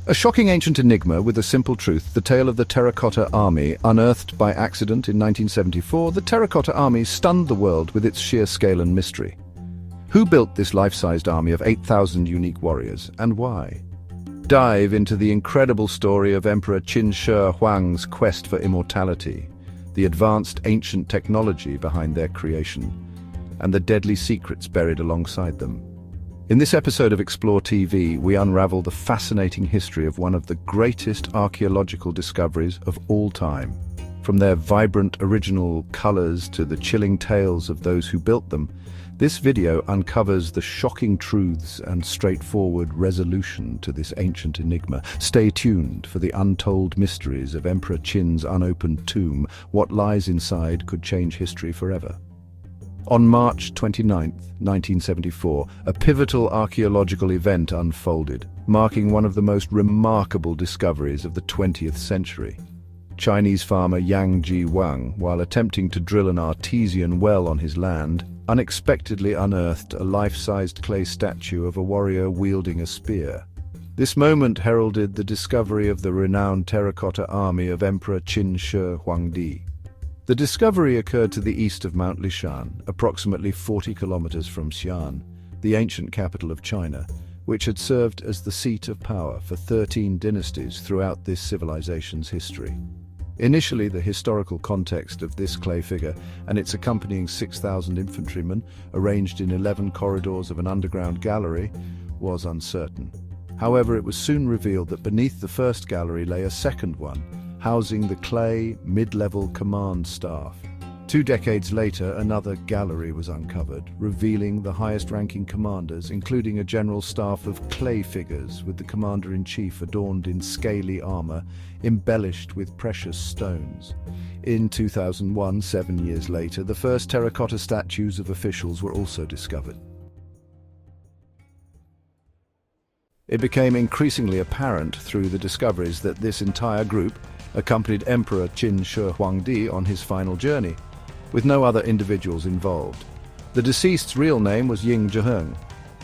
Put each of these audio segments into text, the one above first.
A shocking ancient enigma with a simple truth, the tale of the Terracotta Army. Unearthed by accident in 1974, the Terracotta Army stunned the world with its sheer scale and mystery. Who built this life-sized army of 8,000 unique warriors, and why? Dive into the incredible story of Emperor Qin Shi Huang's quest for immortality, the advanced ancient technology behind their creation, and the deadly secrets buried alongside them. In this episode of Explore TV, we unravel the fascinating history of one of the greatest archaeological discoveries of all time. From their vibrant original colors to the chilling tales of those who built them, this video uncovers the shocking truths and straightforward resolution to this ancient enigma. Stay tuned for the untold mysteries of Emperor Qin's unopened tomb. What lies inside could change history forever. On March 29, 1974, a pivotal archaeological event unfolded, marking one of the most remarkable discoveries of the 20th century. Chinese farmer Yang Wang, while attempting to drill an artesian well on his land, unexpectedly unearthed a life-sized clay statue of a warrior wielding a spear. This moment heralded the discovery of the renowned Terracotta Army of Emperor Qin Shi Huang. The discovery occurred to the east of Mount Lishan, approximately 40 kilometers from Xi'an, the ancient capital of China, which had served as the seat of power for 13 dynasties throughout this civilization's history. Initially, the historical context of this clay figure and its accompanying 6,000 infantrymen, arranged in 11 corridors of an underground gallery, was uncertain. However, it was soon revealed that beneath the first gallery lay a second one, housing the clay mid-level command staff. 2 decades later, another gallery was uncovered, revealing the highest-ranking commanders, including a general staff of clay figures with the commander-in-chief adorned in scaly armor, embellished with precious stones. In 2001, 7 years later, the first terracotta statues of officials were also discovered. It became increasingly apparent through the discoveries that this entire group accompanied Emperor Qin Shi Huang on his final journey, with no other individuals involved. The deceased's real name was Ying,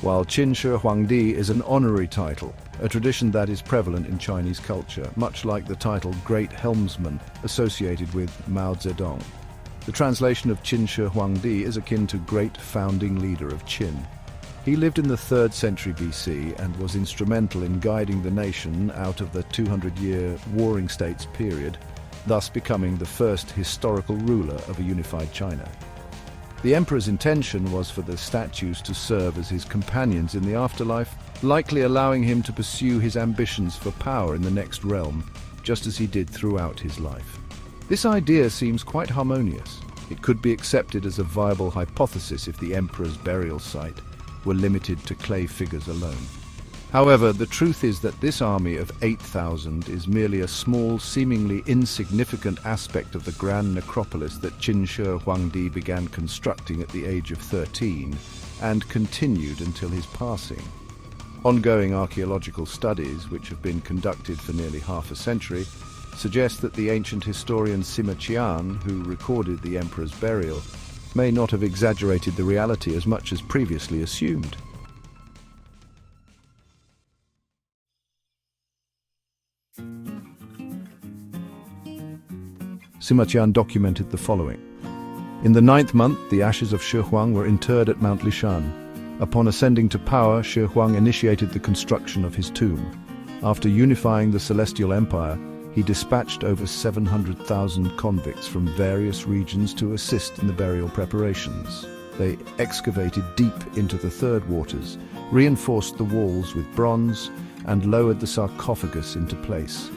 while Qin Shi Huang is an honorary title, a tradition that is prevalent in Chinese culture, much like the title Great Helmsman associated with Mao Zedong. The translation of Qin Shi Huang is akin to Great Founding Leader of Qin. He lived in the 3rd century BC and was instrumental in guiding the nation out of the 200-year Warring States period, thus becoming the first historical ruler of a unified China. The emperor's intention was for the statues to serve as his companions in the afterlife, likely allowing him to pursue his ambitions for power in the next realm, just as he did throughout his life. This idea seems quite harmonious. It could be accepted as a viable hypothesis if the emperor's burial site were limited to clay figures alone. However, the truth is that this army of 8,000 is merely a small, seemingly insignificant aspect of the grand necropolis that Qin Shi Huang began constructing at the age of 13 and continued until his passing. Ongoing archaeological studies, which have been conducted for nearly half a century, suggest that the ancient historian Sima Qian, who recorded the emperor's burial, may not have exaggerated the reality as much as previously assumed. Sima Qian documented the following. In the 9th month, the ashes of Shi Huang were interred at Mount Lishan. Upon ascending to power, Shi Huang initiated the construction of his tomb. After unifying the Celestial Empire, he dispatched over 700,000 convicts from various regions to assist in the burial preparations. They excavated deep into the 3rd waters, reinforced the walls with bronze, and lowered the sarcophagus into place.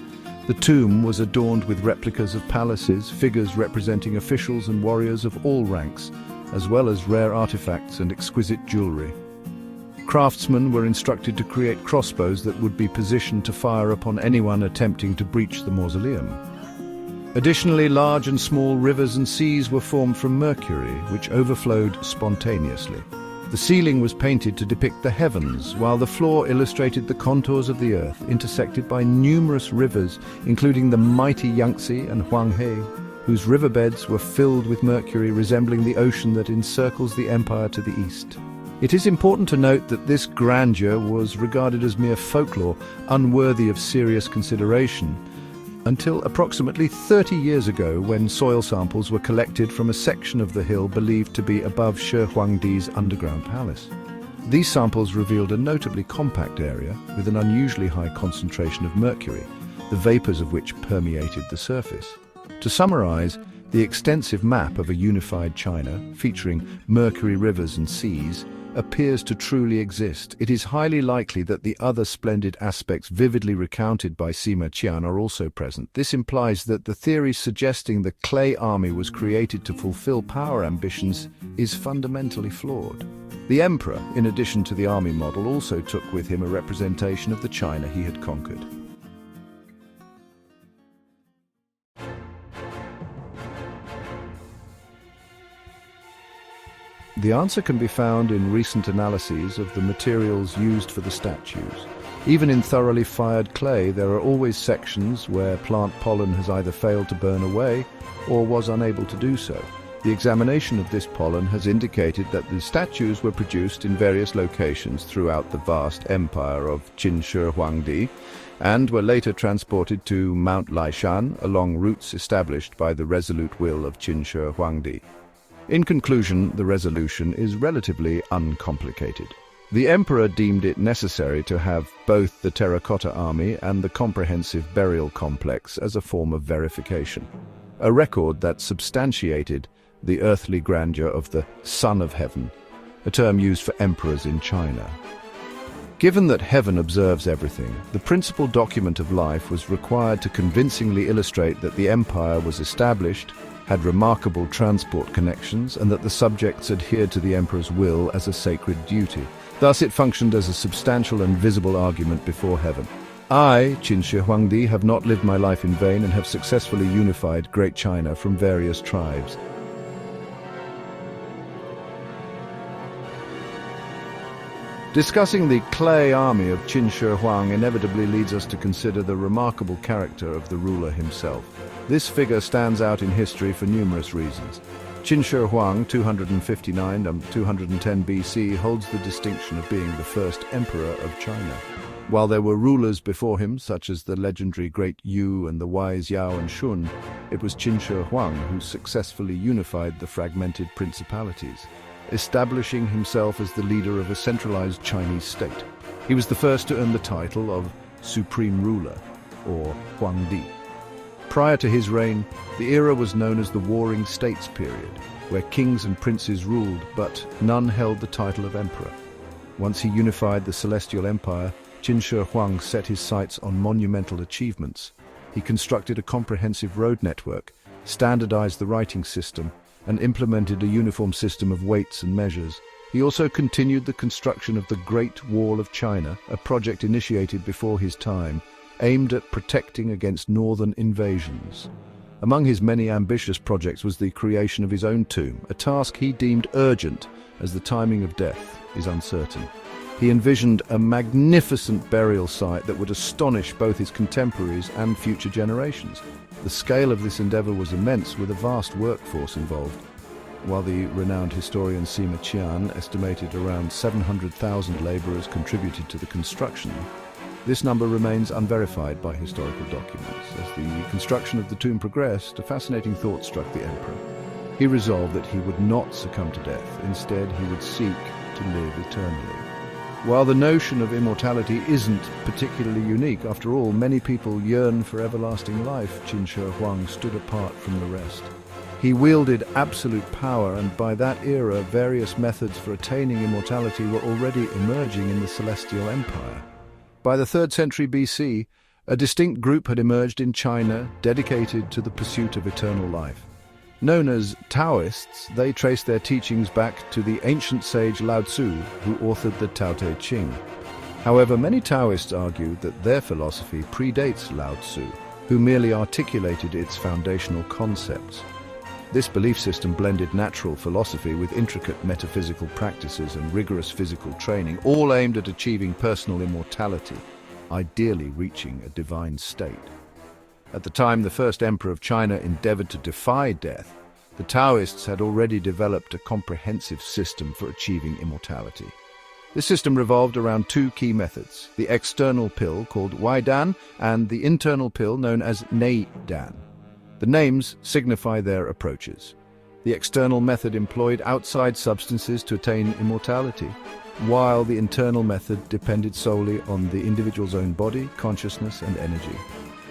The tomb was adorned with replicas of palaces, figures representing officials and warriors of all ranks, as well as rare artifacts and exquisite jewelry. Craftsmen were instructed to create crossbows that would be positioned to fire upon anyone attempting to breach the mausoleum. Additionally, large and small rivers and seas were formed from mercury, which overflowed spontaneously. The ceiling was painted to depict the heavens, while the floor illustrated the contours of the earth, intersected by numerous rivers, including the mighty Yangtze and Huanghe, whose riverbeds were filled with mercury, resembling the ocean that encircles the empire to the east. It is important to note that this grandeur was regarded as mere folklore, unworthy of serious consideration, until approximately 30 years ago, when soil samples were collected from a section of the hill believed to be above Shi Huangdi's underground palace. These samples revealed a notably compact area with an unusually high concentration of mercury, the vapors of which permeated the surface. To summarize, the extensive map of a unified China, featuring mercury rivers and seas, appears to truly exist. It is highly likely that the other splendid aspects vividly recounted by Sima Qian are also present. This implies that the theory suggesting the clay army was created to fulfill power ambitions is fundamentally flawed. The emperor, in addition to the army model, also took with him a representation of the China he had conquered. The answer can be found in recent analyses of the materials used for the statues. Even in thoroughly fired clay, there are always sections where plant pollen has either failed to burn away or was unable to do so. The examination of this pollen has indicated that the statues were produced in various locations throughout the vast empire of Qin Shi Huang and were later transported to Mount Laishan along routes established by the resolute will of Qin Shi Huang. In conclusion, the resolution is relatively uncomplicated. The emperor deemed it necessary to have both the Terracotta Army and the comprehensive burial complex as a form of verification, a record that substantiated the earthly grandeur of the Son of Heaven, a term used for emperors in China. Given that heaven observes everything, the principal document of life was required to convincingly illustrate that the empire was established, had remarkable transport connections, and that the subjects adhered to the emperor's will as a sacred duty. Thus it functioned as a substantial and visible argument before heaven. I, Qin Shi Huangdi, have not lived my life in vain and have successfully unified Great China from various tribes. Discussing the clay army of Qin Shi Huang inevitably leads us to consider the remarkable character of the ruler himself. This figure stands out in history for numerous reasons. Qin Shi Huang, 259 and 210 BC, holds the distinction of being the first emperor of China. While there were rulers before him, such as the legendary Great Yu and the wise Yao and Shun, it was Qin Shi Huang who successfully unified the fragmented principalities, establishing himself as the leader of a centralized Chinese state. He was the first to earn the title of Supreme Ruler, or Huangdi. Prior to his reign, the era was known as the Warring States period, where kings and princes ruled, but none held the title of emperor. Once he unified the Celestial Empire, Qin Shi Huang set his sights on monumental achievements. He constructed a comprehensive road network, standardized the writing system, and implemented a uniform system of weights and measures. He also continued the construction of the Great Wall of China, a project initiated before his time, aimed at protecting against northern invasions. Among his many ambitious projects was the creation of his own tomb, a task he deemed urgent as the timing of death is uncertain. He envisioned a magnificent burial site that would astonish both his contemporaries and future generations. The scale of this endeavor was immense, with a vast workforce involved. While the renowned historian Sima Qian estimated around 700,000 laborers contributed to the construction, this number remains unverified by historical documents. As the construction of the tomb progressed, a fascinating thought struck the emperor. He resolved that he would not succumb to death. Instead, he would seek to live eternally. While the notion of immortality isn't particularly unique, after all, many people yearn for everlasting life, Qin Shi Huang stood apart from the rest. He wielded absolute power, and by that era, various methods for attaining immortality were already emerging in the Celestial Empire. By the 3rd century BC, a distinct group had emerged in China dedicated to the pursuit of eternal life. Known as Taoists, they traced their teachings back to the ancient sage Lao Tzu, who authored the Tao Te Ching. However, many Taoists argued that their philosophy predates Lao Tzu, who merely articulated its foundational concepts. This belief system blended natural philosophy with intricate metaphysical practices and rigorous physical training, all aimed at achieving personal immortality, ideally reaching a divine state. At the time the first emperor of China endeavored to defy death, The Taoists had already developed a comprehensive system for achieving immortality. This system revolved around two key methods, the external pill called Wai Dan and the internal pill known as Nei Dan. The names signify their approaches. The external method employed outside substances to attain immortality, while the internal method depended solely on the individual's own body, consciousness, and energy.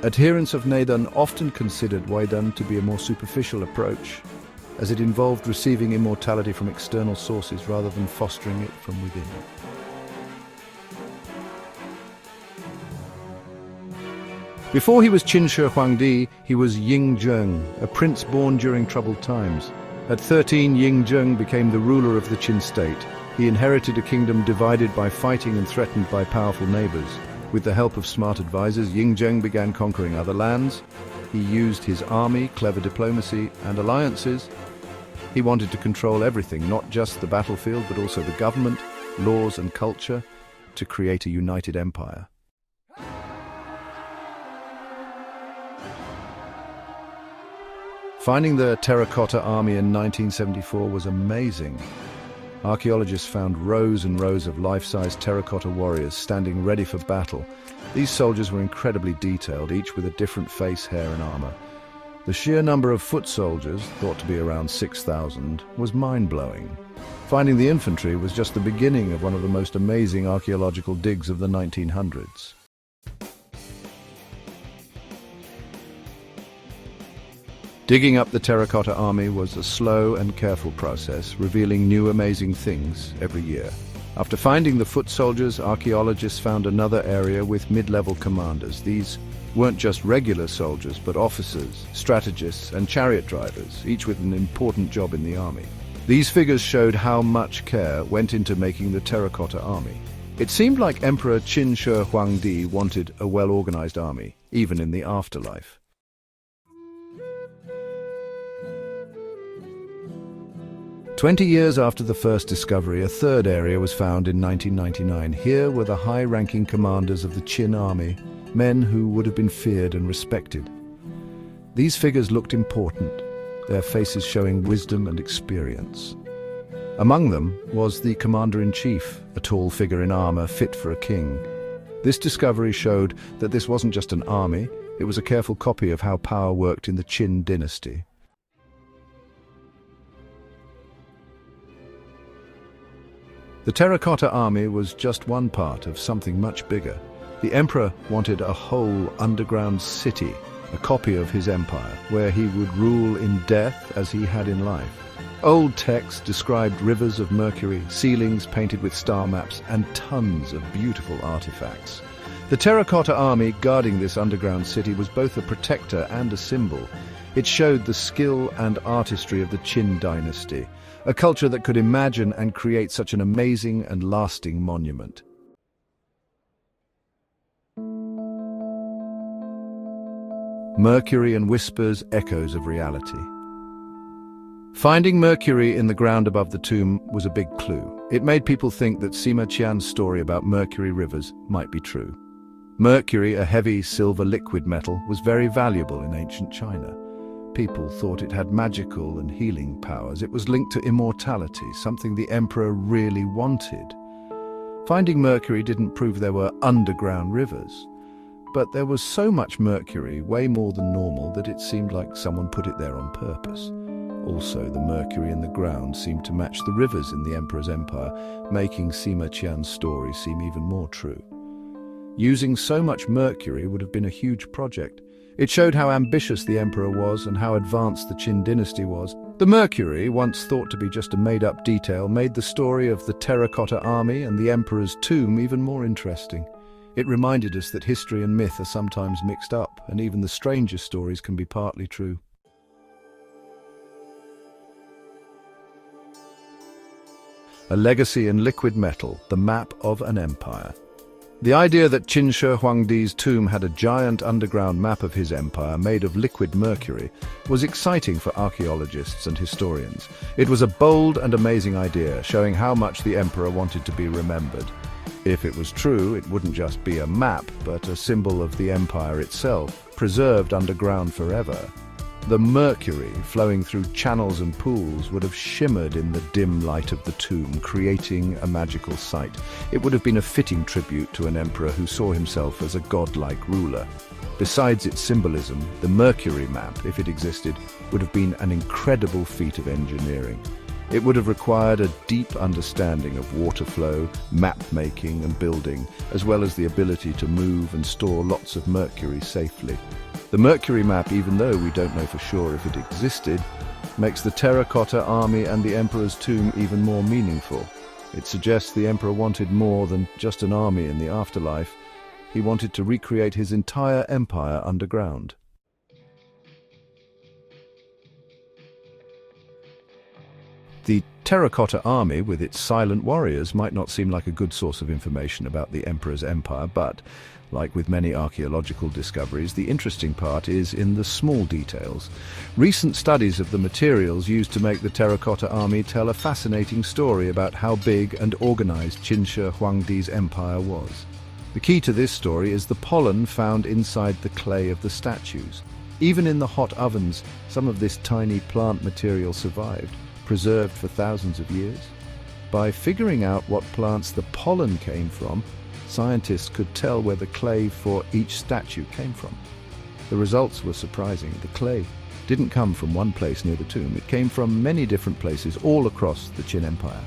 Adherents of Nei Dan often considered Wai Dan to be a more superficial approach, as it involved receiving immortality from external sources rather than fostering it from within. Before he was Qin Shi Huang, he was Ying Zheng, a prince born during troubled times. At 13, Ying Zheng became the ruler of the Qin state. He inherited a kingdom divided by fighting and threatened by powerful neighbors. With the help of smart advisors, Ying Zheng began conquering other lands. He used his army, clever diplomacy, and alliances. He wanted to control everything, not just the battlefield, but also the government, laws, and culture, to create a united empire. Finding the Terracotta Army in 1974 was amazing. Archaeologists found rows and rows of life-size terracotta warriors standing ready for battle. These soldiers were incredibly detailed, each with a different face, hair, and armor. The sheer number of foot soldiers, thought to be around 6,000, was mind-blowing. Finding the infantry was just the beginning of one of the most amazing archaeological digs of the 1900s. Digging up the Terracotta Army was a slow and careful process, revealing new amazing things every year. After finding the foot soldiers, archaeologists found another area with mid-level commanders. These weren't just regular soldiers, but officers, strategists, and chariot drivers, each with an important job in the army. These figures showed how much care went into making the Terracotta Army. It seemed like Emperor Qin Shi Huang wanted a well-organized army, even in the afterlife. 20 years after the first discovery, a third area was found in 1999. Here were the high-ranking commanders of the Qin army, men who would have been feared and respected. These figures looked important, their faces showing wisdom and experience. Among them was the commander-in-chief, a tall figure in armor fit for a king. This discovery showed that this wasn't just an army, it was a careful copy of how power worked in the Qin dynasty. The Terracotta Army was just one part of something much bigger. The emperor wanted a whole underground city, a copy of his empire, where he would rule in death as he had in life. Old texts described rivers of mercury, ceilings painted with star maps, and tons of beautiful artifacts. The Terracotta Army guarding this underground city was both a protector and a symbol. It showed the skill and artistry of the Qin dynasty, a culture that could imagine and create such an amazing and lasting monument. Mercury and whispers, echoes of reality. Finding mercury in the ground above the tomb was a big clue. It made people think that Sima Qian's story about mercury rivers might be true. Mercury, a heavy silver liquid metal, was very valuable in ancient China. People thought it had magical and healing powers. It was linked to immortality, something the emperor really wanted. Finding mercury didn't prove there were underground rivers, but there was so much mercury, way more than normal, that it seemed like someone put it there on purpose. Also, the mercury in the ground seemed to match the rivers in the emperor's empire, making Sima Qian's story seem even more true. Using so much mercury would have been a huge project. It showed how ambitious the emperor was and how advanced the Qin dynasty was. The mercury, once thought to be just a made-up detail, made the story of the Terracotta Army and the emperor's tomb even more interesting. It reminded us that history and myth are sometimes mixed up, and even the strangest stories can be partly true. A legacy in liquid metal, the map of an empire. The idea that Qin Shi Huangdi's tomb had a giant underground map of his empire made of liquid mercury was exciting for archaeologists and historians. It was a bold and amazing idea, showing how much the emperor wanted to be remembered. If it was true, it wouldn't just be a map, but a symbol of the empire itself, preserved underground forever. The mercury flowing through channels and pools would have shimmered in the dim light of the tomb, creating a magical sight. It would have been a fitting tribute to an emperor who saw himself as a godlike ruler. Besides its symbolism, the mercury map, if it existed, would have been an incredible feat of engineering. It would have required a deep understanding of water flow, map making and building, as well as the ability to move and store lots of mercury safely. The mercury map, even though we don't know for sure if it existed, makes the Terracotta Army and the Emperor's tomb even more meaningful. It suggests the Emperor wanted more than just an army in the afterlife. He wanted to recreate his entire empire underground. The Terracotta Army, with its silent warriors, might not seem like a good source of information about the Emperor's empire, but, like with many archaeological discoveries, the interesting part is in the small details. Recent studies of the materials used to make the Terracotta Army tell a fascinating story about how big and organized Qin Shi Huang's empire was. The key to this story is the pollen found inside the clay of the statues. Even in the hot ovens, some of this tiny plant material survived, preserved for thousands of years. By figuring out what plants the pollen came from, scientists could tell where the clay for each statue came from. The results were surprising. The clay didn't come from one place near the tomb. It came from many different places all across the Qin Empire.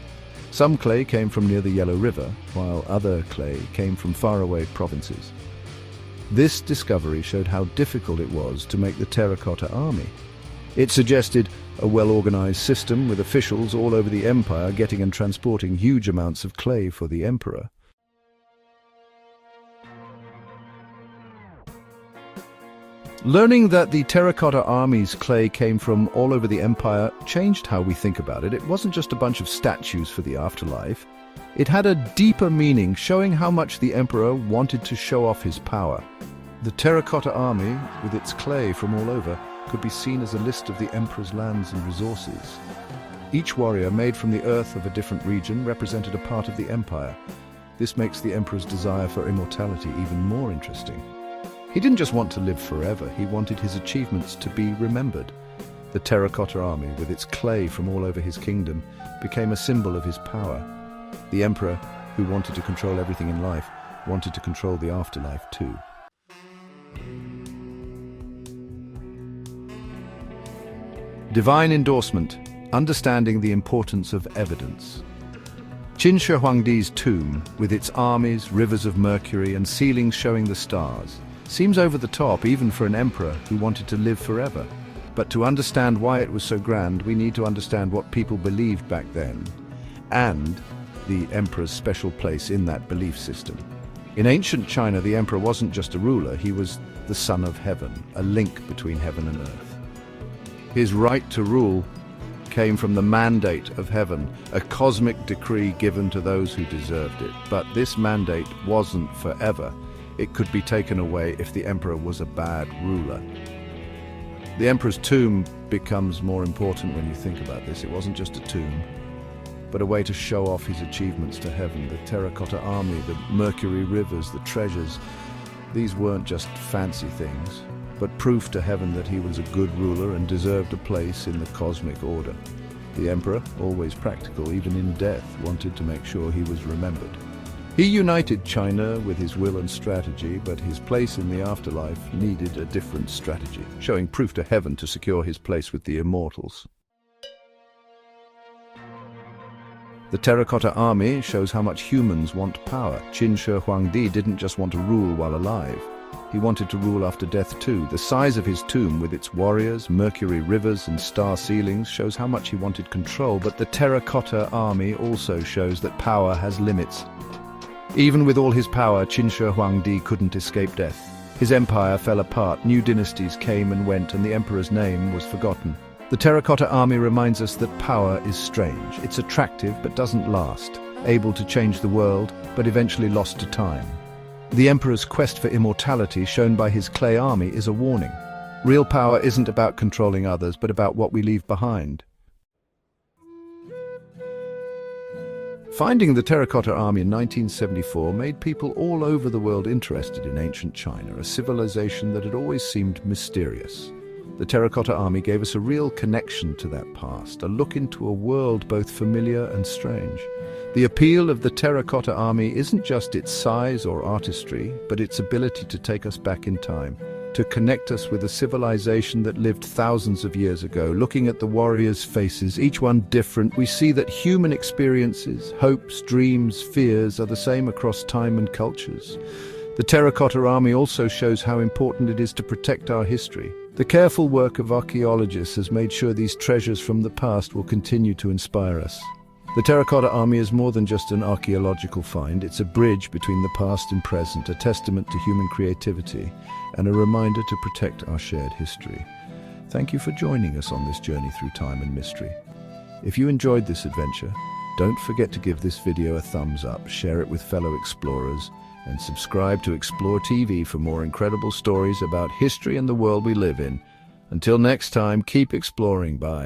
Some clay came from near the Yellow River, while other clay came from faraway provinces. This discovery showed how difficult it was to make the Terracotta Army. It suggested a well-organized system with officials all over the empire getting and transporting huge amounts of clay for the emperor. Learning that the Terracotta Army's clay came from all over the empire changed how we think about it. It wasn't just a bunch of statues for the afterlife. It had a deeper meaning, showing how much the emperor wanted to show off his power. The Terracotta Army, with its clay from all over, could be seen as a list of the emperor's lands and resources. Each warrior made from the earth of a different region represented a part of the empire. This makes the emperor's desire for immortality even more interesting. He didn't just want to live forever, he wanted his achievements to be remembered. The Terracotta Army, with its clay from all over his kingdom, became a symbol of his power. The emperor, who wanted to control everything in life, wanted to control the afterlife too. Divine endorsement, understanding the importance of evidence. Qin Shi Huang's tomb, with its armies, rivers of mercury, and ceilings showing the stars, seems over the top even for an emperor who wanted to live forever. But to understand why it was so grand, we need to understand what people believed back then, and the emperor's special place in that belief system. In ancient China, the emperor wasn't just a ruler, he was the son of heaven, a link between heaven and earth. His right to rule came from the mandate of heaven, a cosmic decree given to those who deserved it. But this mandate wasn't forever. It could be taken away if the emperor was a bad ruler. The emperor's tomb becomes more important when you think about this. It wasn't just a tomb, but a way to show off his achievements to heaven. The Terracotta Army, the mercury rivers, the treasures, these weren't just fancy things, but proof to heaven that he was a good ruler and deserved a place in the cosmic order. The emperor, always practical, even in death, wanted to make sure he was remembered. He united China with his will and strategy, but his place in the afterlife needed a different strategy, showing proof to heaven to secure his place with the immortals. The Terracotta Army shows how much humans want power. Qin Shi Huang didn't just want to rule while alive. He wanted to rule after death too. The size of his tomb, with its warriors, mercury rivers and star ceilings, shows how much he wanted control, but the Terracotta Army also shows that power has limits. Even with all his power, Qin Shi Huang couldn't escape death. His empire fell apart, new dynasties came and went, and the emperor's name was forgotten. The Terracotta Army reminds us that power is strange. It's attractive but doesn't last, able to change the world, but eventually lost to time. The emperor's quest for immortality, shown by his clay army, is a warning. Real power isn't about controlling others, but about what we leave behind. Finding the Terracotta Army in 1974 made people all over the world interested in ancient China, a civilization that had always seemed mysterious. The Terracotta Army gave us a real connection to that past, a look into a world both familiar and strange. The appeal of the Terracotta Army isn't just its size or artistry, but its ability to take us back in time, to connect us with a civilization that lived thousands of years ago. Looking at the warriors' faces, each one different, we see that human experiences, hopes, dreams, fears are the same across time and cultures. The Terracotta Army also shows how important it is to protect our history. The careful work of archaeologists has made sure these treasures from the past will continue to inspire us. The Terracotta Army is more than just an archaeological find. It's a bridge between the past and present, a testament to human creativity, and a reminder to protect our shared history. Thank you for joining us on this journey through time and mystery. If you enjoyed this adventure, don't forget to give this video a thumbs up, share it with fellow explorers, and subscribe to Explore TV for more incredible stories about history and the world we live in. Until next time, keep exploring. Bye.